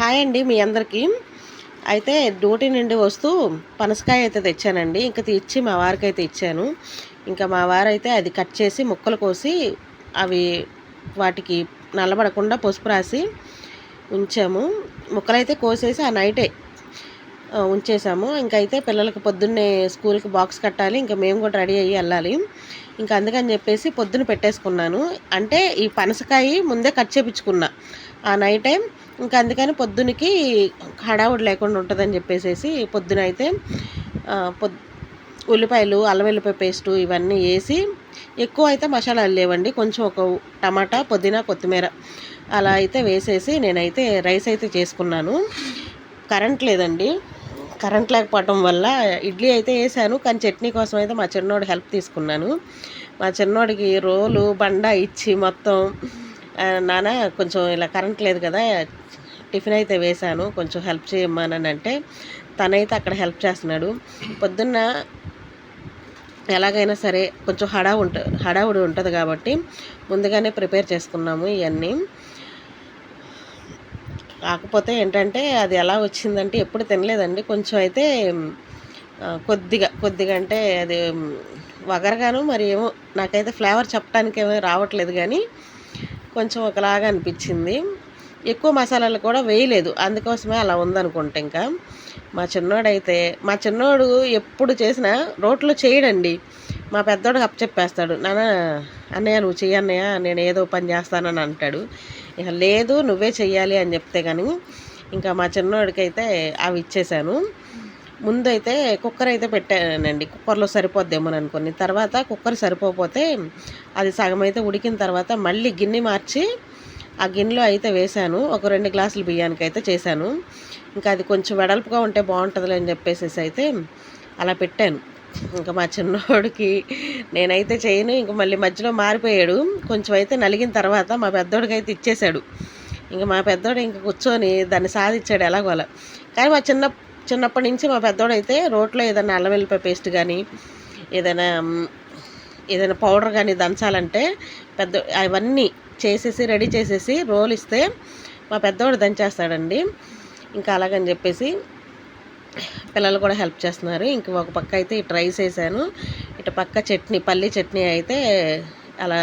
Hi అండి మీ అందరికీ. అయితే డ్యూటీ నుండి వస్తూ పనసకాయ అయితే తెచ్చానండి. ఇంకా తెచ్చి మా వారికైతే ఇచ్చాను. ఇంకా మా వారైతే అది కట్ చేసి ముక్కలు కోసి అవి వాటికి నల్లబడకుండా పసుపు రాసి ఉంచాము. ముక్కలైతే కోసేసి ఆ నైటే ఉంచేసాము. ఇంకైతే పిల్లలకి పొద్దున్నే స్కూల్కి బాక్స్ కట్టాలి. ఇంకా మేము కూడా రెడీ అయ్యి వెళ్ళాలి. ఇంకా అందుకని చెప్పేసి పొద్దున పెట్టేసుకున్నాను. అంటే ఈ పనసకాయ ముందే కట్ చేపించుకున్నా ఆ నైట్ టైం. ఇంకా అందుకని పొద్దునకి హడావుడి లేకుండా ఉంటుందని చెప్పేసి పొద్దున అయితే ఉల్లిపాయలు, అల్లం వెల్లిపాయ పేస్టు ఇవన్నీ వేసి, ఎక్కువ అయితే మసాలాలు లేవండి, కొంచెం ఒక టమాటా, పుదీనా, కొత్తిమీర అలా అయితే వేసేసి నేనైతే రైస్ అయితే చేసుకున్నాను. కరెంట్ లేదండి. కరెంట్ లేకపోవటం వల్ల ఇడ్లీ అయితే వేసాను, కానీ చట్నీ కోసం అయితే మా చిన్నోడు హెల్ప్ తీసుకున్నాను. మా చిన్నోడికి రోలు బండ ఇచ్చి మొత్తం నాన్న కొంచెం ఇలా కరెంట్ లేదు కదా, టిఫిన్ అయితే వేశాను, కొంచెం హెల్ప్ చేయమని అంటే తనైతే అక్కడ హెల్ప్ చేస్తున్నాడు. పొద్దున్న ఎలాగైనా సరే కొంచెం హడావుడి ఉంటుంది కాబట్టి ముందుగానే ప్రిపేర్ చేసుకున్నాము ఇవన్నీ. కాకపోతే ఏంటంటే అది ఎలా వచ్చిందంటే ఎప్పుడు తినలేదండి. కొంచెం అయితే కొద్దిగా అంటే అది వగరగాను మరి ఏమో నాకైతే ఫ్లేవర్ చెప్పడానికి ఏమో రావట్లేదు, కానీ కొంచెం ఒకలాగా అనిపించింది. ఎక్కువ మసాలాలు కూడా వేయలేదు, అందుకోసమే అలా ఉందనుకుంటా. ఇంకా మా చిన్నోడు ఎప్పుడు చేసినా రోట్లో చేయడండి. మా పెద్దోడికి అప్పచెప్పేస్తాడు, నాన్న అన్నయ్య నువ్వు చెయ్యి అన్నయ్య, నేను ఏదో పని చేస్తానని అంటాడు. ఇక లేదు నువ్వే చెయ్యాలి అని చెప్తే కానీ ఇంకా మా చిన్నోడికి అయితే అవి ఇచ్చేసాను. ముందైతే కుక్కర్ అయితే పెట్టానండి, కుక్కర్లో సరిపోద్దేమోని అనుకుని. తర్వాత కుక్కర్ సరిపోతే అది సగం అయితే ఉడికిన తర్వాత మళ్ళీ గిన్నె మార్చి ఆ గిన్నెలో అయితే వేశాను. ఒక 2 గ్లాసుల బియ్యానికి అయితే చేశాను. ఇంకా అది కొంచెం వెడల్పుగా ఉంటే బాగుంటుందిలే అని చెప్పేసి అయితే అలా పెట్టాను. ఇంకా మా చిన్నోడికి నేనైతే చేయను, ఇంక మళ్ళీ మధ్యలో మారిపోయాడు. కొంచెం అయితే నలిగిన తర్వాత మా పెద్దోడికి అయితే ఇచ్చేశాడు. ఇంకా మా పెద్దోడు ఇంక కూర్చొని దాన్ని సాధించాడు ఎలాగోలా. కానీ చిన్నప్పటి నుంచి మా పెద్దోడైతే రోట్లో ఏదైనా అల్లం వెల్లిపాయ పేస్ట్ కానీ ఏదైనా పౌడర్ కానీ దంచాలంటే అవన్నీ రెడీ చేసేసి రోల్ ఇస్తే మా పెద్దవాడు దంచేస్తాడండి. ఇంకా అలాగని చెప్పేసి పిల్లలు కూడా హెల్ప్ చేస్తున్నారు. ఇంక ఒక పక్క అయితే ఇటు రైస్ వేసాను, ఇటు పక్క పల్లి చట్నీ అయితే అలా